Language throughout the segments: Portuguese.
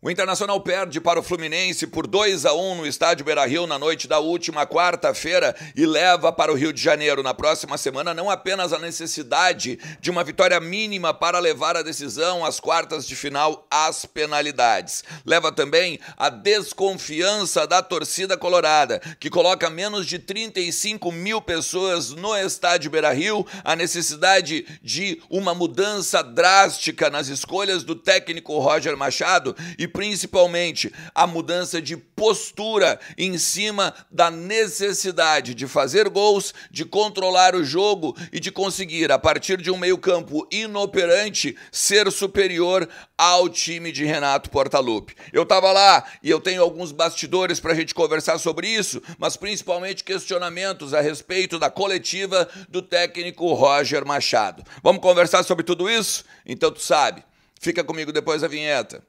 O Internacional perde para o Fluminense por 2-1 no estádio Beira-Rio na noite da última quarta-feira e leva para o Rio de Janeiro na próxima semana não apenas a necessidade de uma vitória mínima para levar a decisão às quartas de final às penalidades. Leva também a desconfiança da torcida colorada, que coloca menos de 35 mil pessoas no estádio Beira-Rio, a necessidade de uma mudança drástica nas escolhas do técnico Roger Machado e principalmente a mudança de postura em cima da necessidade de fazer gols, de controlar o jogo e de conseguir, a partir de um meio-campo inoperante, ser superior ao time de Renato Portaluppi. Eu estava lá e eu tenho alguns bastidores para a gente conversar sobre isso, mas principalmente questionamentos a respeito da coletiva do técnico Roger Machado. Vamos conversar sobre tudo isso? Então tu sabe, fica comigo depois da vinheta.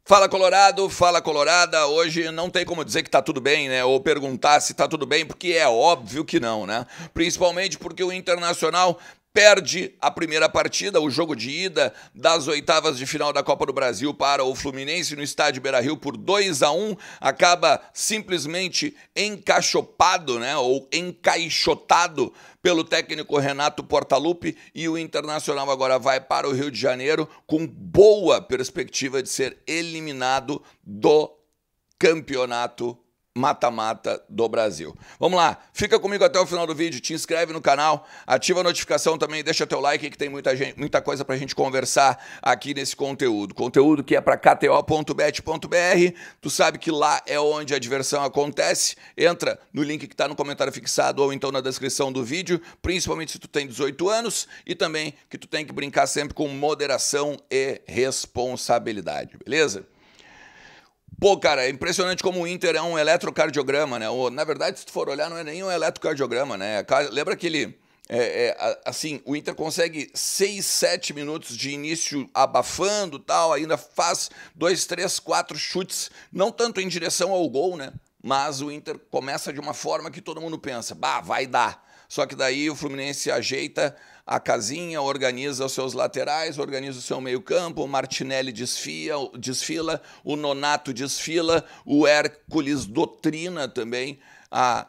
Fala Colorado, fala Colorada, hoje não tem como dizer que tá tudo bem, né, ou perguntar se tá tudo bem, porque é óbvio que não, né, principalmente porque o Internacional perde a primeira partida, o jogo de ida das oitavas de final da Copa do Brasil para o Fluminense no estádio Beira-Rio por 2-1, acaba simplesmente encaixopado, né, ou encaixotado pelo técnico Renato Portaluppi, e o Internacional agora vai para o Rio de Janeiro com boa perspectiva de ser eliminado do campeonato mata-mata do Brasil. Vamos lá, fica comigo até o final do vídeo, te inscreve no canal, ativa a notificação também, deixa teu like que tem muita coisa pra gente conversar aqui nesse conteúdo. Conteúdo que é para kto.bet.br, tu sabe que lá é onde a diversão acontece. Entra no link que tá no comentário fixado ou então na descrição do vídeo, principalmente se tu tem 18 anos e também que tu tem que brincar sempre com moderação e responsabilidade, beleza? Pô, cara, é impressionante como o Inter é um eletrocardiograma, né? Ou, na verdade, se tu for olhar, não é nem um eletrocardiograma, né? Lembra aquele... assim, o Inter consegue 6, 7 minutos de início abafando, tal, ainda faz 2, 3, 4 chutes, não tanto em direção ao gol, né? Mas o Inter começa de uma forma que todo mundo pensa, bah, vai dar. Só que daí o Fluminense ajeita a casinha, organiza os seus laterais, organiza o seu meio-campo, o Martinelli desfila, o Nonato desfila, o Hércules doutrina também a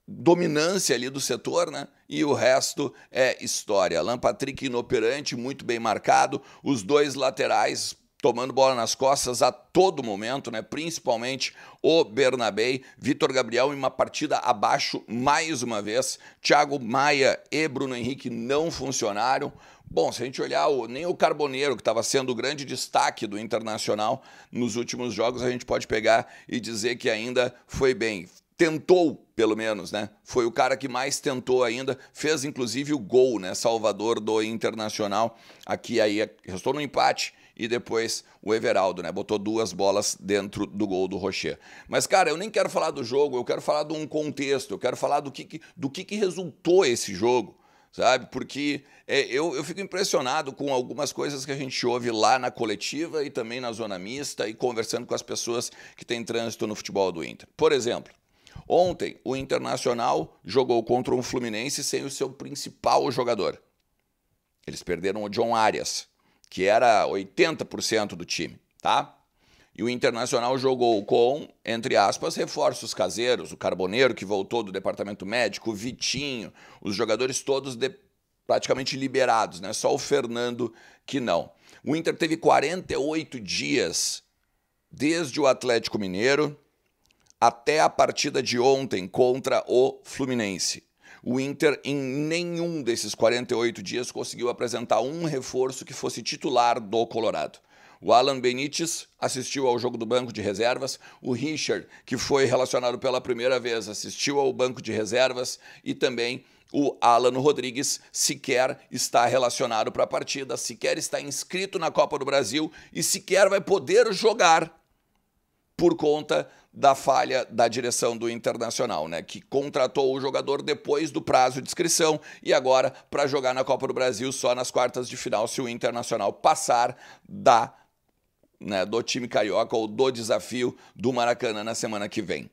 dominância ali do setor, né? E o resto é história. Alan Patrick inoperante, muito bem marcado, os dois laterais tomando bola nas costas a todo momento, né? Principalmente o Bernabei, Vitor Gabriel em uma partida abaixo mais uma vez, Thiago Maia e Bruno Henrique não funcionaram. Bom, se a gente olhar, nem o Carboneiro, que estava sendo o grande destaque do Internacional nos últimos jogos, a gente pode pegar e dizer que ainda foi bem. Tentou, pelo menos, né? Foi o cara que mais tentou ainda, fez inclusive o gol, né? Salvador do Internacional. Aqui aí restou no empate e depois o Everaldo, né? Botou 2 bolas dentro do gol do Rocher. Mas, cara, eu nem quero falar do jogo, eu quero falar de um contexto, eu quero falar do que resultou esse jogo, sabe? Porque eu fico impressionado com algumas coisas que a gente ouve lá na coletiva e também na zona mista e conversando com as pessoas que têm trânsito no futebol do Inter. Por exemplo, ontem o Internacional jogou contra um Fluminense sem o seu principal jogador. Eles perderam o John Arias, que era 80% do time, tá? E o Internacional jogou com, entre aspas, reforços caseiros, o Carboneiro, que voltou do departamento médico, o Vitinho, os jogadores todos praticamente liberados, né? Só o Fernando que não. O Inter teve 48 dias, desde o Atlético Mineiro até a partida de ontem contra o Fluminense. O Inter, em nenhum desses 48 dias, conseguiu apresentar um reforço que fosse titular do Colorado. O Alan Benítez assistiu ao jogo do banco de reservas, o Richard, que foi relacionado pela primeira vez, assistiu ao banco de reservas e também o Alan Rodrigues sequer está relacionado para a partida, sequer está inscrito na Copa do Brasil e sequer vai poder jogar por conta da falha da direção do Internacional, né, que contratou o jogador depois do prazo de inscrição e agora para jogar na Copa do Brasil só nas quartas de final se o Internacional passar do time carioca ou do desafio do Maracanã na semana que vem.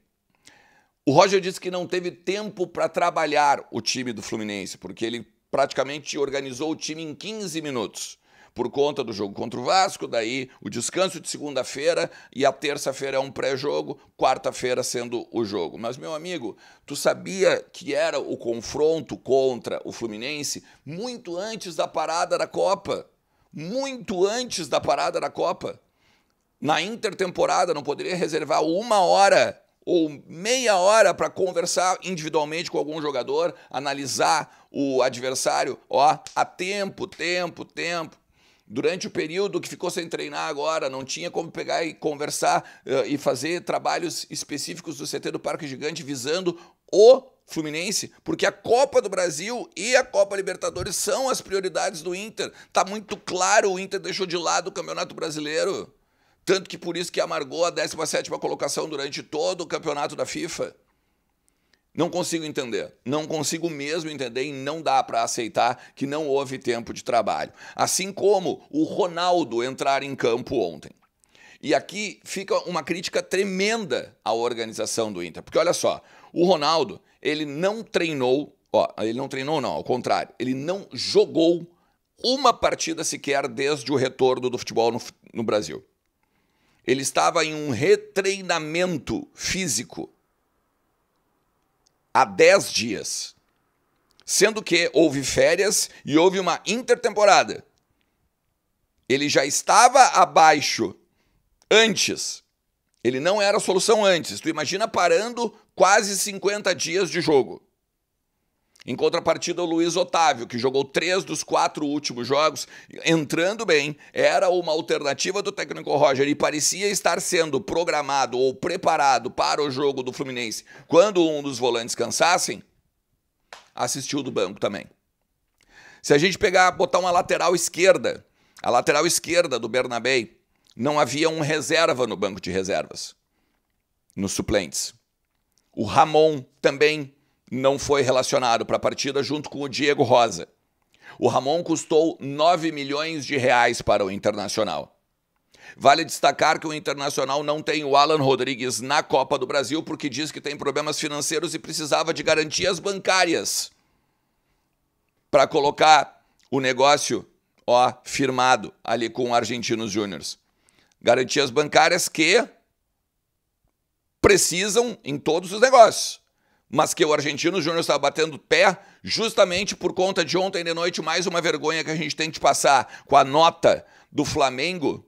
O Roger disse que não teve tempo para trabalhar o time do Fluminense, porque ele praticamente organizou o time em 15 minutos, por conta do jogo contra o Vasco, daí o descanso de segunda-feira e a terça-feira é um pré-jogo, quarta-feira sendo o jogo. Mas, meu amigo, tu sabia que era o confronto contra o Fluminense muito antes da parada da Copa? Muito antes da parada da Copa. Na intertemporada não poderia reservar 1 hora ou meia hora para conversar individualmente com algum jogador, analisar o adversário, há tempo. Durante o período que ficou sem treinar agora, não tinha como pegar e conversar e fazer trabalhos específicos do CT do Parque Gigante visando o Fluminense, porque a Copa do Brasil e a Copa Libertadores são as prioridades do Inter. Tá muito claro, o Inter deixou de lado o Campeonato Brasileiro. Tanto que por isso que amargou a 17ª colocação durante todo o campeonato da FIFA. Não consigo entender. Não consigo mesmo entender e não dá para aceitar que não houve tempo de trabalho. Assim como o Ronaldo entrar em campo ontem. E aqui fica uma crítica tremenda à organização do Inter. Porque olha só, o Ronaldo, ele não treinou, ao contrário, ele não jogou uma partida sequer desde o retorno do futebol no Brasil. Ele estava em um retreinamento físico há 10 dias, sendo que houve férias e houve uma intertemporada. Ele já estava abaixo antes. Ele não era a solução antes. Tu imagina parando quase 50 dias de jogo. Em contrapartida, o Luiz Otávio, que jogou 3 dos 4 últimos jogos, entrando bem, era uma alternativa do técnico Roger e parecia estar sendo programado ou preparado para o jogo do Fluminense. Quando um dos volantes cansassem, assistiu do banco também. Se a gente botar uma lateral esquerda, a lateral esquerda do Bernabéu, não havia um reserva no banco de reservas, nos suplentes. O Ramon também não foi relacionado para a partida junto com o Diego Rosa. O Ramon custou 9 milhões de reais para o Internacional. Vale destacar que o Internacional não tem o Alan Rodrigues na Copa do Brasil porque diz que tem problemas financeiros e precisava de garantias bancárias para colocar o negócio firmado ali com o Argentinos Júniors. Garantias bancárias que precisam em todos os negócios, mas que o Argentinos Júnior está batendo pé justamente por conta de ontem de noite, mais uma vergonha que a gente tem que passar com a nota do Flamengo,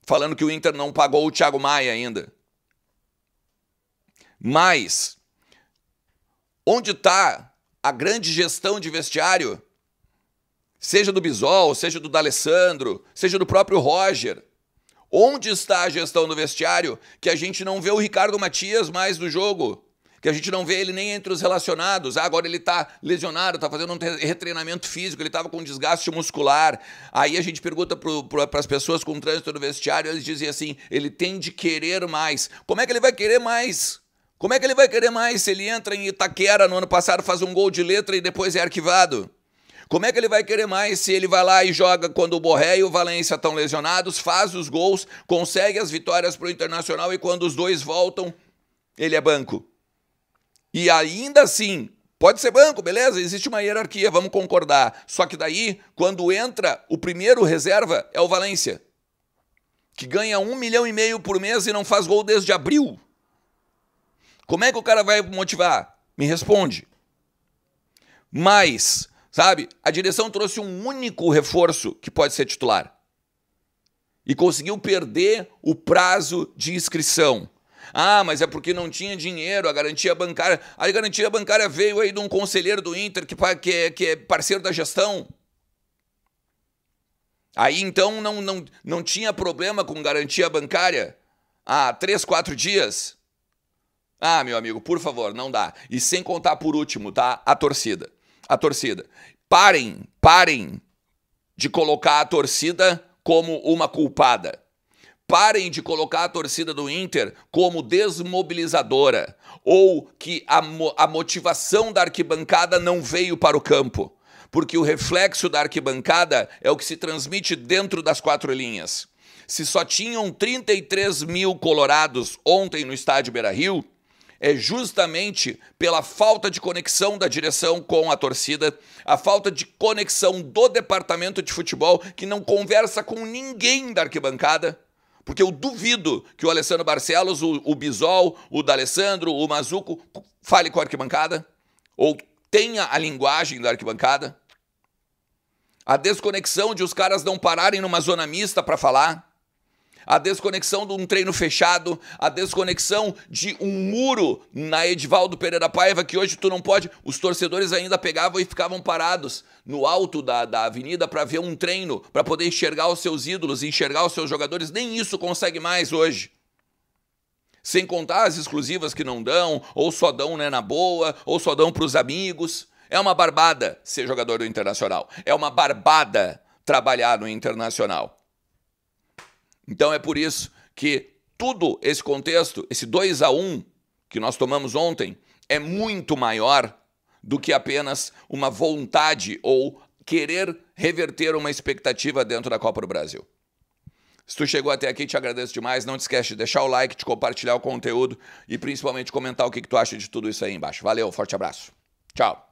falando que o Inter não pagou o Thiago Maia ainda. Mas, onde está a grande gestão de vestiário? Seja do Bisol, seja do D'Alessandro, seja do próprio Roger. Onde está a gestão do vestiário que a gente não vê o Ricardo Matias mais no jogo? Que a gente não vê ele nem entre os relacionados. Agora ele está lesionado, está fazendo um retreinamento físico, ele estava com desgaste muscular. Aí a gente pergunta para as pessoas com trânsito no vestiário, eles dizem assim, ele tem de querer mais. Como é que ele vai querer mais? Como é que ele vai querer mais se ele entra em Itaquera no ano passado, faz um gol de letra e depois é arquivado? Como é que ele vai querer mais se ele vai lá e joga quando o Borré e o Valência estão lesionados, faz os gols, consegue as vitórias para o Internacional e quando os dois voltam, ele é banco? E ainda assim, pode ser banco, beleza? Existe uma hierarquia, vamos concordar. Só que daí, quando entra o primeiro reserva, é o Valência, que ganha 1,5 milhão por mês e não faz gol desde abril. Como é que o cara vai motivar? Me responde. Mas, sabe, a direção trouxe um único reforço que pode ser titular. E conseguiu perder o prazo de inscrição. Ah, mas é porque não tinha dinheiro, a garantia bancária. A garantia bancária veio aí de um conselheiro do Inter que é parceiro da gestão. Aí então não tinha problema com garantia bancária há 3, 4 dias. Ah, meu amigo, por favor, não dá. E sem contar por último, tá? A torcida. A torcida. Parem de colocar a torcida como uma culpada. Parem de colocar a torcida do Inter como desmobilizadora ou que a motivação da arquibancada não veio para o campo, porque o reflexo da arquibancada é o que se transmite dentro das 4 linhas. Se só tinham 33 mil colorados ontem no estádio Beira-Rio, é justamente pela falta de conexão da direção com a torcida, a falta de conexão do departamento de futebol, que não conversa com ninguém da arquibancada, porque eu duvido que o Alessandro Barcelos, o Bisol, o D'Alessandro, o Mazuco fale com a arquibancada, ou tenha a linguagem da arquibancada. A desconexão de os caras não pararem numa zona mista para falar, a desconexão de um treino fechado, a desconexão de um muro na Edivaldo Pereira Paiva, que hoje tu não pode. Os torcedores ainda pegavam e ficavam parados no alto da avenida para ver um treino, para poder enxergar os seus ídolos, enxergar os seus jogadores. Nem isso consegue mais hoje. Sem contar as exclusivas que não dão, ou só dão, né, na boa, ou só dão para os amigos. É uma barbada ser jogador do Internacional. É uma barbada trabalhar no Internacional. Então é por isso que tudo esse contexto, esse 2-1 que nós tomamos ontem, é muito maior do que apenas uma vontade ou querer reverter uma expectativa dentro da Copa do Brasil. Se tu chegou até aqui, te agradeço demais. Não te esquece de deixar o like, de compartilhar o conteúdo e principalmente comentar o que tu acha de tudo isso aí embaixo. Valeu, forte abraço. Tchau.